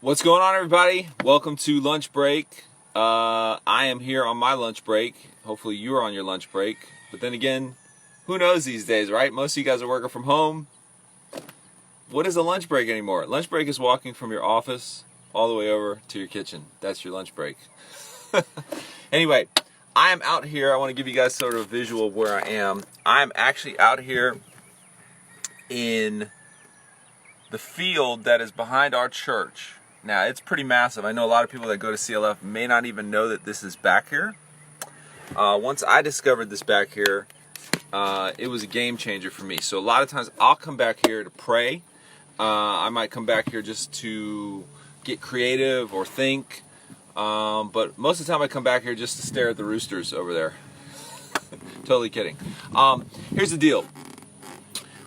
What's going on, everybody? Welcome to lunch break. I am here on my lunch break. Hopefully you're on your lunch break. But then again, who knows these days, right? Most of you guys are working from home. What is a lunch break anymore? Lunch break is walking from your office all the way over to your kitchen. That's your lunch break. Anyway, I am out here. I want to give you guys sort of a visual of where I am. I'm actually out here in the field that is behind our church. Now, it's pretty massive. I know a lot of people that go to CLF may not even know that this is back here. Once I discovered this back here, it was a game changer for me. So a lot of times I'll come back here to pray. I might come back here just to get creative or think. But most of the time I come back here just to stare at the roosters over there. Totally kidding. Here's the deal.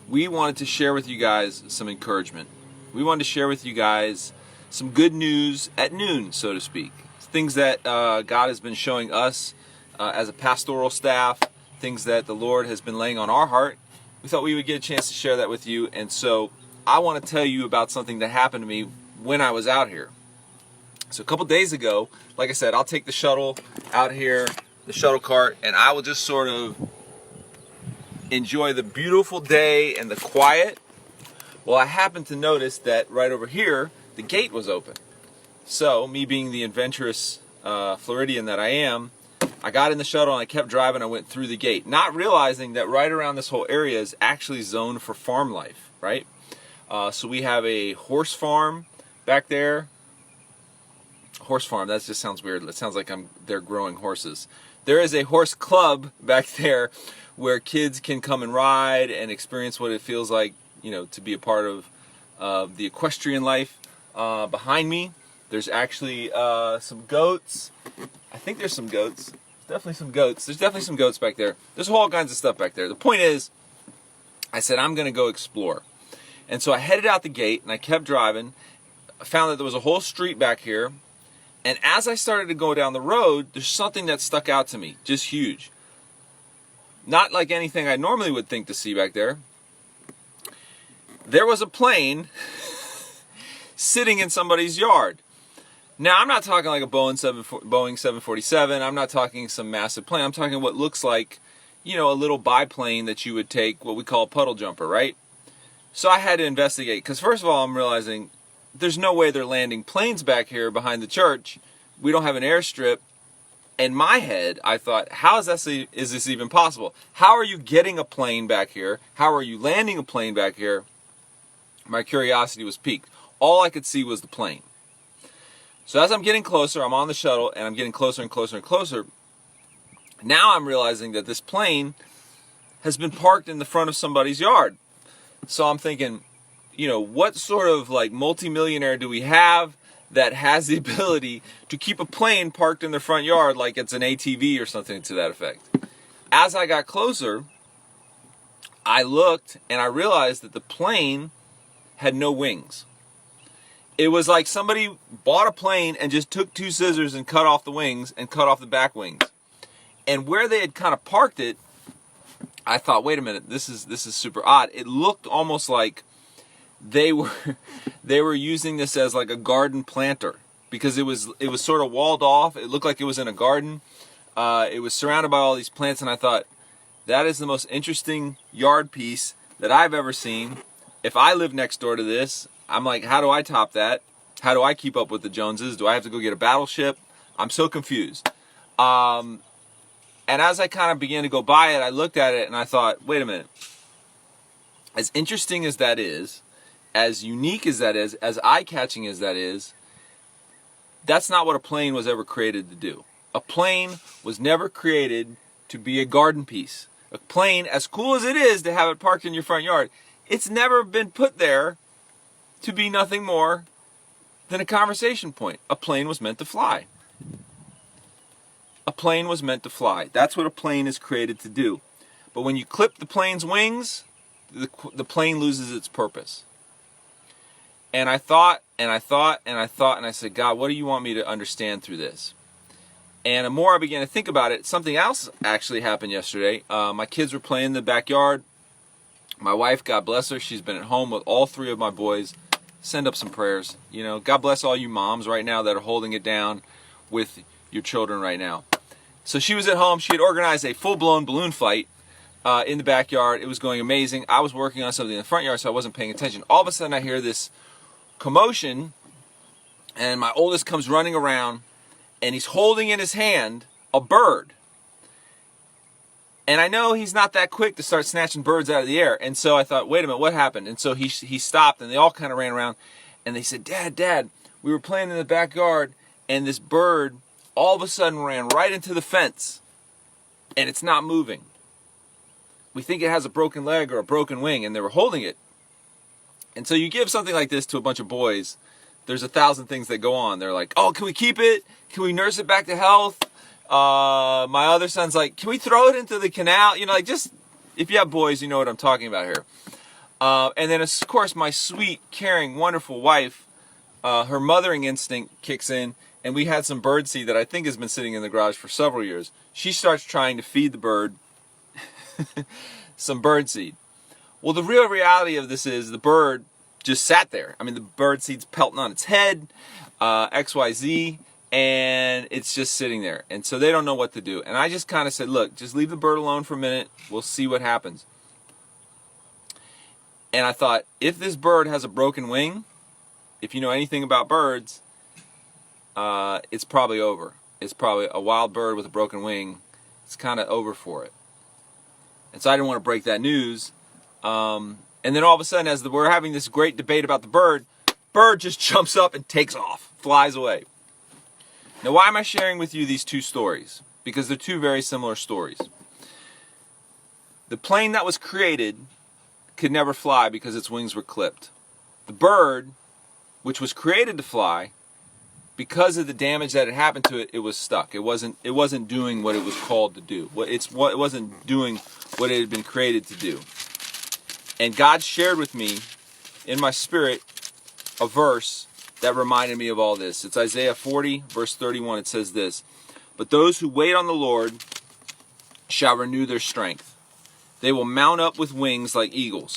We wanted to share with you guys some encouragement. We wanted to share with you guys some good news at noon, so to speak. Things that God has been showing us as a pastoral staff, things that the Lord has been laying on our heart. We thought we would get a chance to share that with you. And so I want to tell you about something that happened to me when I was out here. So a couple days ago, like I said, I'll take the shuttle out here, the shuttle cart, and I will just sort of enjoy the beautiful day and the quiet. Well, I happened to notice that right over here, the gate was open. So, me being the adventurous Floridian that I am, I got in the shuttle and I kept driving. I went through the gate, not realizing that right around this whole area is actually zoned for farm life, right? So we have a horse farm back there. Horse farm, that just sounds weird. It sounds like they're growing horses. There is a horse club back there where kids can come and ride and experience what it feels like, to be a part of the equestrian life. Behind me, there's actually some goats. I think there's some goats. Definitely some goats. There's definitely some goats back there. There's all kinds of stuff back there. The point is, I said, I'm going to go explore. And so I headed out the gate, and I kept driving. I found that there was a whole street back here. And as I started to go down the road, there's something that stuck out to me, just huge. Not like anything I normally would think to see back there. There was a plane sitting in somebody's yard. Now, I'm not talking like a Boeing 747. I'm not talking some massive plane. I'm talking what looks like, a little biplane that you would take, what we call a puddle jumper, right? So I had to investigate, because first of all, I'm realizing there's no way they're landing planes back here behind the church. We don't have an airstrip. In my head, I thought, is this even possible? How are you getting a plane back here? How are you landing a plane back here? My curiosity was piqued. All I could see was the plane. So as I'm getting closer, I'm on the shuttle, and I'm getting closer and closer and closer. Now I'm realizing that this plane has been parked in the front of somebody's yard. So I'm thinking, what sort of like multimillionaire do we have that has the ability to keep a plane parked in their front yard like it's an ATV or something to that effect? As I got closer, I looked and I realized that the plane had no wings. It was like somebody bought a plane and just took two scissors and cut off the wings and cut off the back wings. And where they had kind of parked it, I thought, wait a minute, this is super odd. It looked almost like they were using this as like a garden planter, because it was sort of walled off. It looked like it was in a garden. It was surrounded by all these plants, and I thought, that is the most interesting yard piece that I've ever seen. If I live next door to this, I'm like, how do I top that? How do I keep up with the Joneses? Do I have to go get a battleship? I'm so confused. And as I kind of began to go by it, I looked at it and I thought, wait a minute. As interesting as that is, as unique as that is, as eye-catching as that is, that's not what a plane was ever created to do. A plane was never created to be a garden piece. A plane, as cool as it is to have it parked in your front yard, it's never been put there to be nothing more than a conversation point. A plane was meant to fly. A plane was meant to fly. That's what a plane is created to do. But when you clip the plane's wings, the plane loses its purpose. And I thought, and I thought, and I thought, and I said, God, what do you want me to understand through this? And the more I began to think about it, something else actually happened yesterday. My kids were playing in the backyard. My wife, God bless her, she's been at home with all three of my boys send up some prayers. God bless all you moms right now that are holding it down with your children right now. So she was at home. She had organized a full-blown balloon fight in the backyard. It was going amazing. I was working on something in the front yard, so I wasn't paying attention. All of a sudden, I hear this commotion, and my oldest comes running around, and he's holding in his hand a bird. And I know he's not that quick to start snatching birds out of the air. And so I thought, wait a minute, what happened? And so he stopped, and they all kind of ran around. And they said, Dad, we were playing in the backyard, and this bird all of a sudden ran right into the fence. And it's not moving. We think it has a broken leg or a broken wing, and they were holding it. And so you give something like this to a bunch of boys, there's 1,000 things that go on. They're like, oh, can we keep it? Can we nurse it back to health? My other son's like, can we throw it into the canal? Just, if you have boys, you know what I'm talking about here. And then, of course, my sweet, caring, wonderful wife, her mothering instinct kicks in, and we had some bird seed that I think has been sitting in the garage for several years. She starts trying to feed the bird some bird seed. Well, the real reality of this is the bird just sat there. I mean, the bird seed's pelting on its head, XYZ, and it's just sitting there. And so they don't know what to do. And I just kind of said, look, just leave the bird alone for a minute. We'll see what happens. And I thought, if this bird has a broken wing, if you know anything about birds, it's probably over. It's probably a wild bird with a broken wing. It's kind of over for it. And so I didn't want to break that news. And then all of a sudden, as we're having this great debate about the bird just jumps up and takes off, flies away. Now, why am I sharing with you these two stories? Because they're two very similar stories. The plane that was created could never fly because its wings were clipped. The bird, which was created to fly, because of the damage that had happened to it, it was stuck. It wasn't doing what it was called to do. It wasn't doing what it had been created to do. And God shared with me in my spirit a verse that reminded me of all this. It's Isaiah 40, verse 31. It says this, "But those who wait on the Lord shall renew their strength. They will mount up with wings like eagles.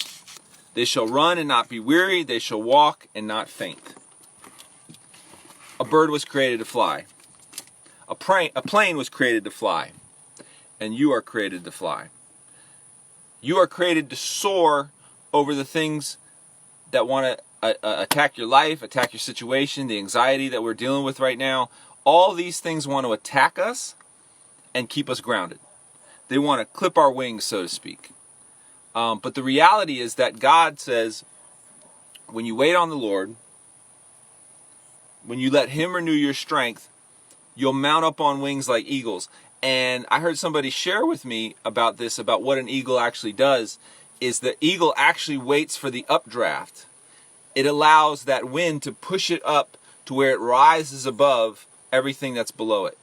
They shall run and not be weary. They shall walk and not faint." A bird was created to fly. A plane was created to fly. And you are created to fly. You are created to soar over the things that want to attack your life, attack your situation, the anxiety that we're dealing with right now. All these things want to attack us and keep us grounded. They want to clip our wings, so to speak. But the reality is that God says, when you wait on the Lord, when you let Him renew your strength, you'll mount up on wings like eagles. And I heard somebody share with me about this, about what an eagle actually does, is the eagle actually waits for the updraft. It allows that wind to push it up to where it rises above everything that's below it.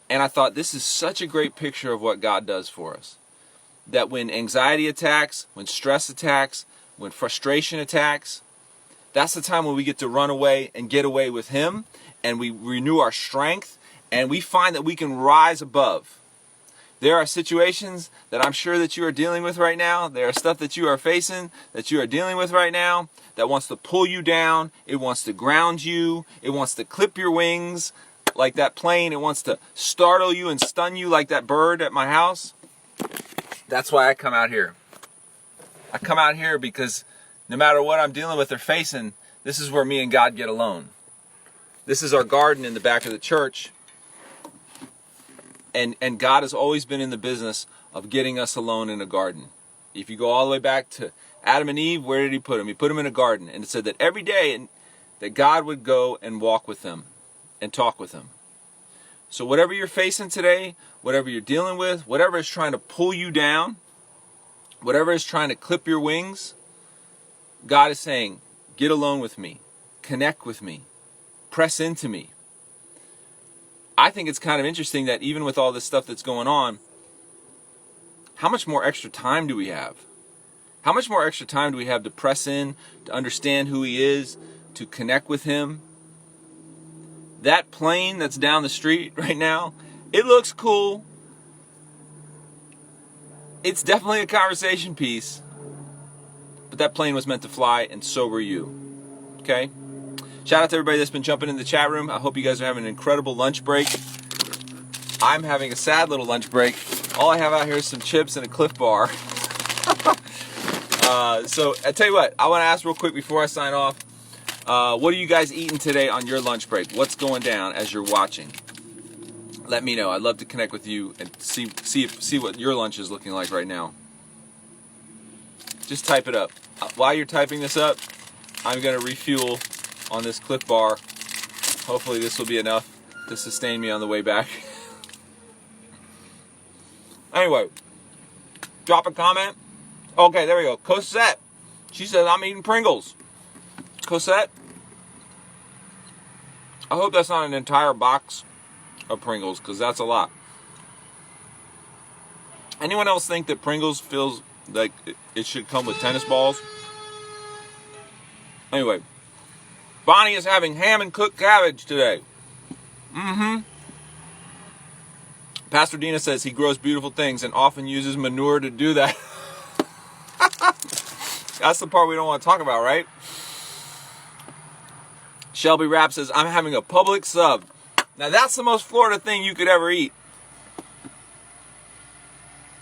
And I thought, this is such a great picture of what God does for us. That when anxiety attacks, when stress attacks, when frustration attacks, that's the time when we get to run away and get away with Him, and we renew our strength, and we find that we can rise above. There are situations that I'm sure that you are dealing with right now. There are stuff that you are facing, that you are dealing with right now, that wants to pull you down. It wants to ground you. It wants to clip your wings like that plane. It wants to startle you and stun you like that bird at my house. That's why I come out here. I come out here because no matter what I'm dealing with or facing, this is where me and God get alone. This is our garden in the back of the church. And God has always been in the business of getting us alone in a garden. If you go all the way back to Adam and Eve, where did He put them? He put them in a garden. And it said that every day that God would go and walk with them and talk with them. So whatever you're facing today, whatever you're dealing with, whatever is trying to pull you down, whatever is trying to clip your wings, God is saying, get alone with me, connect with me, press into me. I think it's kind of interesting that even with all this stuff that's going on, how much more extra time do we have? How much more extra time do we have to press in, to understand who He is, to connect with Him? That plane that's down the street right now, it looks cool. It's definitely a conversation piece. But that plane was meant to fly, and so were you. Okay? Shout out to everybody that's been jumping in the chat room. I hope you guys are having an incredible lunch break. I'm having a sad little lunch break. All I have out here is some chips and a Cliff Bar. So I tell you what, I want to ask real quick before I sign off. What are you guys eating today on your lunch break? What's going down as you're watching? Let me know. I'd love to connect with you and see what your lunch is looking like right now. Just type it up. While you're typing this up, I'm going to refuel on this Cliff Bar. Hopefully this will be enough to sustain me on the way back. Anyway, drop a comment. Okay, there we go. Cosette. She says, I'm eating Pringles. Cosette, I hope that's not an entire box of Pringles, because that's a lot. Anyone else think that Pringles feels like it should come with tennis balls? Anyway, Bonnie is having ham and cooked cabbage today. Pastor Dina says he grows beautiful things and often uses manure to do that. That's the part we don't want to talk about, right? Shelby Rapp says, I'm having a Publix sub. Now that's the most Florida thing you could ever eat.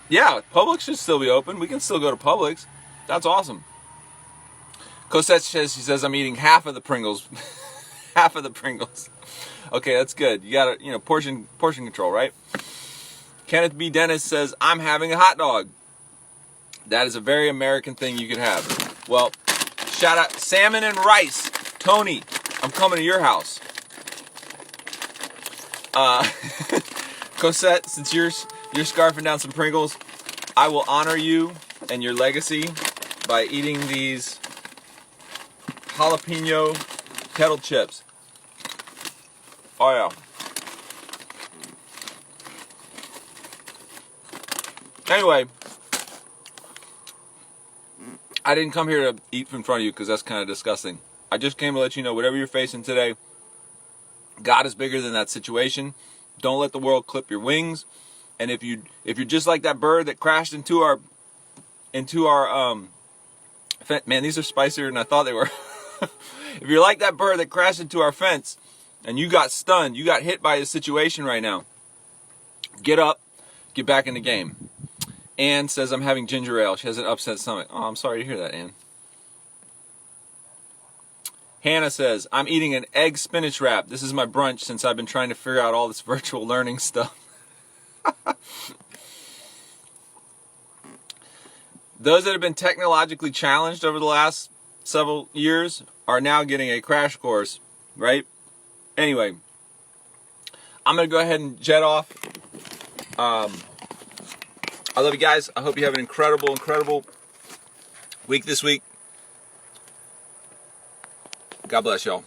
Yeah, Publix should still be open. We can still go to Publix. That's awesome. Cosette says, she says, I'm eating half of the Pringles. Half of the Pringles. Okay, that's good. You gotta, portion control, right? Kenneth B. Dennis says, I'm having a hot dog. That is a very American thing you could have. Well, shout out salmon and rice. Tony, I'm coming to your house. Cosette, since you're scarfing down some Pringles, I will honor you and your legacy by eating these jalapeno kettle chips. Oh yeah. Anyway, I didn't come here to eat in front of you because that's kind of disgusting. I just came to let you know whatever you're facing today, God is bigger than that situation. Don't let the world clip your wings. And if you're just like that bird that crashed into our man, these are spicier than I thought they were. If you're like that bird that crashed into our fence and you got stunned, you got hit by a situation right now, get up, get back in the game. Ann says, I'm having ginger ale. She has an upset stomach. Oh, I'm sorry to hear that, Ann. Hannah says, I'm eating an egg spinach wrap. This is my brunch since I've been trying to figure out all this virtual learning stuff. Those that have been technologically challenged over the last several years are now getting a crash course, right? Anyway, I'm going to go ahead and jet off. I love you guys. I hope you have an incredible, incredible week this week. God bless y'all.